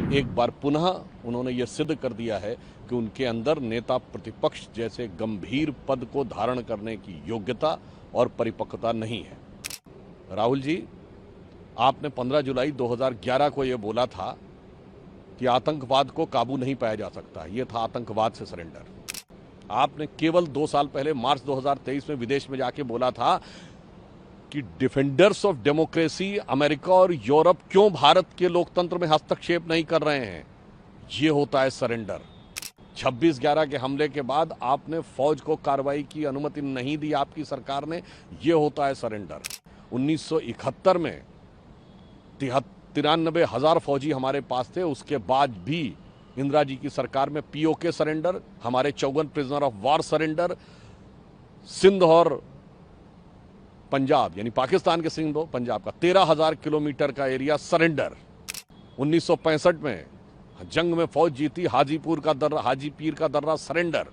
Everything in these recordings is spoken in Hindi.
एक बार पुनः उन्होंने ये सिद्ध कर दिया है कि उनके अंदर नेता प्रतिपक्ष जैसे गंभीर पद को धारण करने की योग्यता और परिपक्वता नहीं है। राहुल जी, आपने 15 जुलाई 2011 को ये बोला था कि आतंकवाद को काबू नहीं पाया जा सकता, ये था आतंकवाद से सरेंडर। आपने केवल 2 साल पहले मार्च 2023 में विदेश में जाके बोला था कि डिफेंडर्स ऑफ डेमोक्रेसी अमेरिका और यूरोप क्यों भारत के लोकतंत्र में हस्तक्षेप नहीं कर रहे हैं, ये होता है सरेंडर। 26/11 के हमले के बाद आपने फौज को कार्रवाई की अनुमति नहीं दी आपकी सरकार ने, ये होता है सरेंडर। 1971 में 93,000 फौजी हमारे पास थे, उसके बाद भी इंदिरा जी की सरकार में पीओके सरेंडर, हमारे 54 prisoner of war surrender, Sindh और पंजाब यानी पाकिस्तान के सिंध और पंजाब का 13,000 किलोमीटर का एरिया सरेंडर। 1965 में जंग में फौज जीती, हाजी पीर का दर्रा सरेंडर,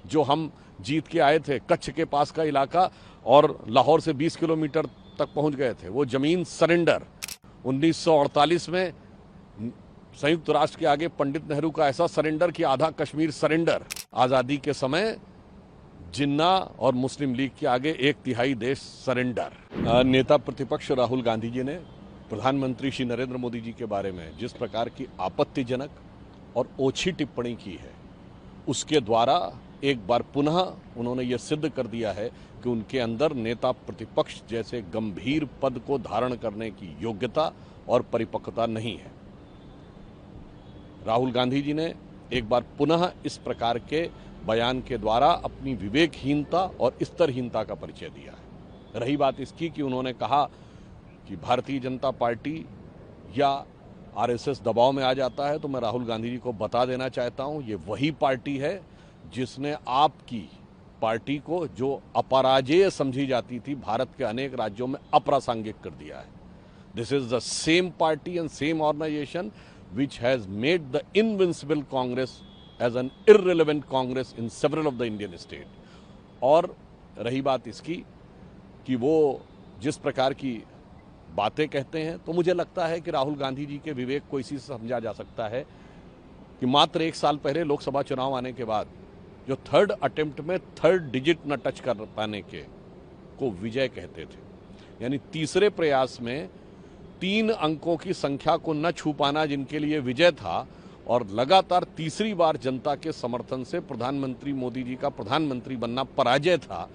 जो हम जीत के आए थे, कच्छ के पास का इलाका और लाहौर से 20 किलोमीटर तक पहुंच गए थे, वो जमीन सरेंडर। 1948 में संयुक्त राष्ट्र के आगे पंडित नेहरू का ऐसा सरेंडर कि आधा कश्मीर सरेंडर। आज़ादी के समय जिन्ना और मुस्लिम लीग के आगे 1/3 देश सरेंडर। नेता प्रतिपक्ष राहुल गांधी जी ने प्रधानमंत्री श्री नरेंद्र मोदी जी के बारे में जिस प्रकार की आपत्तिजनक और ओछी टिप्पणी की है, उसके द्वारा एक बार पुनः उन्होंने ये सिद्ध कर दिया है कि उनके अंदर नेता प्रतिपक्ष जैसे गंभीर पद को धारण करने की योग्यता और परिपक्वता नहीं है। राहुल गांधी जी ने एक बार पुनः इस प्रकार के बयान के द्वारा अपनी विवेकहीनता और स्तरहीनता का परिचय दिया है। रही बात इसकी कि उन्होंने कहा कि भारतीय जनता पार्टी या आरएसएस दबाव में आ जाता है, तो मैं राहुल गांधी जी को बता देना चाहता हूं, ये वही पार्टी है जिसने आपकी पार्टी को, जो अपराजेय समझी जाती थी, भारत के अनेक राज्यों में अप्रासंगिक कर दिया है। This is the same party and same organization which has made the invincible Congress as an irrelevant Congress in several of the Indian state। और रही बात इसकी कि वो जिस प्रकार की बातें कहते हैं, तो मुझे लगता है कि राहुल गांधी जी के विवेक को इसी से समझा जा सकता है कि मात्र 1 साल पहले लोकसभा चुनाव आने के बाद जो 3rd अटेम्प्ट में 3rd डिजिट न टच कर पाने के को विजय कहते थे, यानी तीसरे प्रयास में 3 अंकों की संख्या को न छू पाना जिनके लिए विजय था, और लगातार तीसरी बार जनता के समर्थन से प्रधानमंत्री मोदी जी का प्रधानमंत्री बनना पराजय था।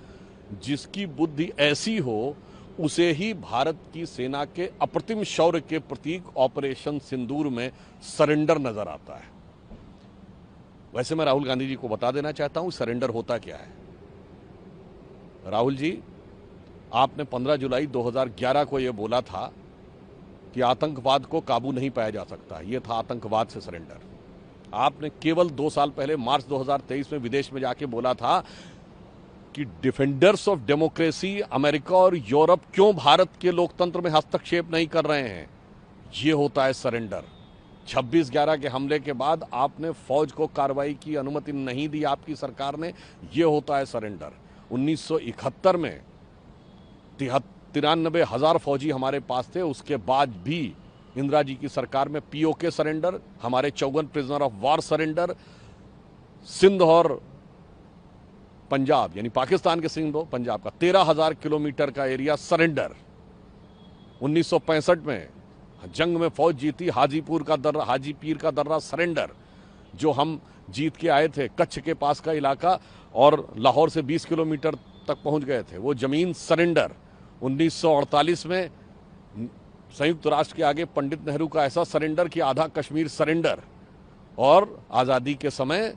जिसकी बुद्धि ऐसी हो, उसे ही भारत की सेना के अप्रतिम शौर्य के प्रतीक ऑपरेशन सिंदूर में सरेंडर नजर आता है। वैसे मैं राहुल गांधी जी को बता देना चाहता हूं, सरेंडर होता क्या है। राहुल जी, आपने 15 जुलाई 2011 को यह बोला था कि आतंकवाद को काबू नहीं पाया जा सकता, ये था आतंकवाद से सरेंडर। आपने केवल 2 साल पहले मार्च 2023 में विदेश में जाके बोला था कि डिफेंडर्स ऑफ डेमोक्रेसी अमेरिका और यूरोप क्यों भारत के लोकतंत्र में हस्तक्षेप नहीं कर रहे हैं, ये होता है सरेंडर। 26/11 के हमले के बाद आपने फौज को कार्रवाई की अनुमति नहीं दी आपकी सरकार ने, ये होता है सरेंडर। 1971 में 93,000 फौजी हमारे पास थे, उसके बाद भी इंदिरा जी की सरकार में पीओके सरेंडर, हमारे 54 prisoner of war surrender, Sindh और पंजाब यानी पाकिस्तान के सिंध और पंजाब का 13,000 किलोमीटर का एरिया सरेंडर। 1965 में जंग में फौज जीती, हाजी पीर का दर्रा सरेंडर, जो हम जीत के आए थे, कच्छ के पास का इलाका और लाहौर से 20 किलोमीटर तक पहुंच गए थे, वो जमीन सरेंडर। 1948 में संयुक्त राष्ट्र के आगे पंडित नेहरू का ऐसा सरेंडर कि आधा कश्मीर सरेंडर। और आज़ादी के समय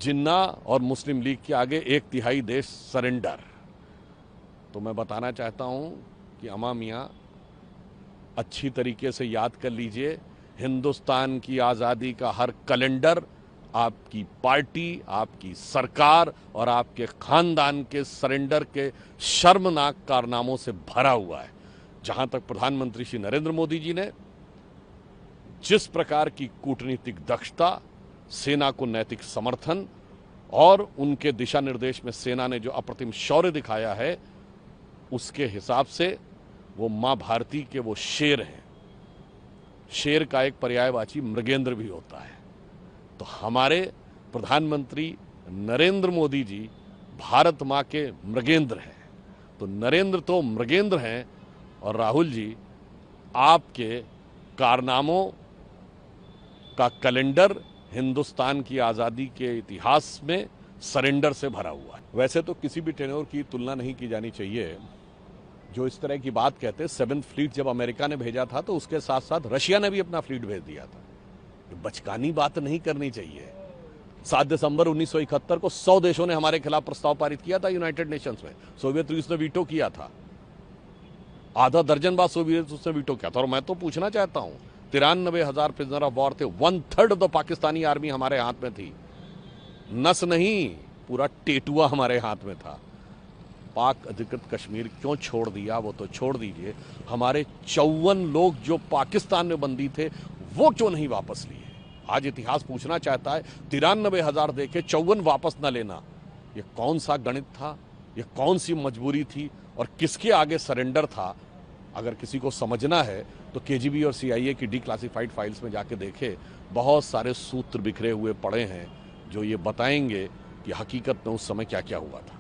जिन्ना और मुस्लिम लीग के आगे 1/3 देश सरेंडर। तो मैं बताना चाहता हूं कि अमा मियां, अच्छी तरीके से याद कर लीजिए, हिंदुस्तान की आज़ादी का हर कैलेंडर आपकी पार्टी, आपकी सरकार और आपके खानदान के सरेंडर के शर्मनाक कारनामों से भरा हुआ है। जहां तक प्रधानमंत्री श्री नरेंद्र मोदी जी ने जिस प्रकार की कूटनीतिक दक्षता, सेना को नैतिक समर्थन और उनके दिशा निर्देश में सेना ने जो अप्रतिम शौर्य दिखाया है, उसके हिसाब से वो मां भारती के वो शेर हैं। शेर का एक पर्यायवाची मृगेंद्र भी होता है। तो हमारे प्रधानमंत्री नरेंद्र मोदी जी भारत माँ के मृगेंद्र हैं। तो नरेंद्र तो मृगेंद्र हैं और राहुल जी आपके कारनामों का कैलेंडर हिंदुस्तान की आज़ादी के इतिहास में सरेंडर से भरा हुआ है। वैसे तो किसी भी टेन्योर की तुलना नहीं की जानी चाहिए। जो इस तरह की बात कहते, 7th फ्लीट जब अमेरिका ने भेजा था तो उसके साथ साथ रशिया ने भी अपना फ्लीट भेज दिया था। बचकानी बात नहीं करनी चाहिए। 7 दिसंबर 1971 को 100 देशों ने हमारे खिलाफ प्रस्ताव पारित किया था यूनाइटेड नेशंस में। सोवियत रूस ने वीटो किया था, आधा दर्जन बार सोवियत रूस ने वीटो किया था। और मैं तो पूछना चाहता हूं, 93,000 प्रिजनर ऑफ वॉर थे, 1/3 ऑफ द पाकिस्तानी आर्मी हमारे हाथ में थी। नस नहीं, पूरा टेटुआ हमारे हाथ में था। पाक अधिकृत कश्मीर क्यों छोड़ दिया वो तो छोड़ दीजिए, हमारे 54 लोग जो पाकिस्तान में बंदी थे वो क्यों नहीं वापस लिए। आज इतिहास पूछना चाहता है, 93,000 देके 54 वापस न लेना, ये कौन सा गणित था, ये कौन सी मजबूरी थी और किसके आगे सरेंडर था। अगर किसी को समझना है तो केजीबी और CIA की डिक्लासिफाइड फाइल्स में जाके देखे, बहुत सारे सूत्र बिखरे हुए पड़े हैं जो ये बताएंगे कि हकीकत में उस समय क्या क्या हुआ था।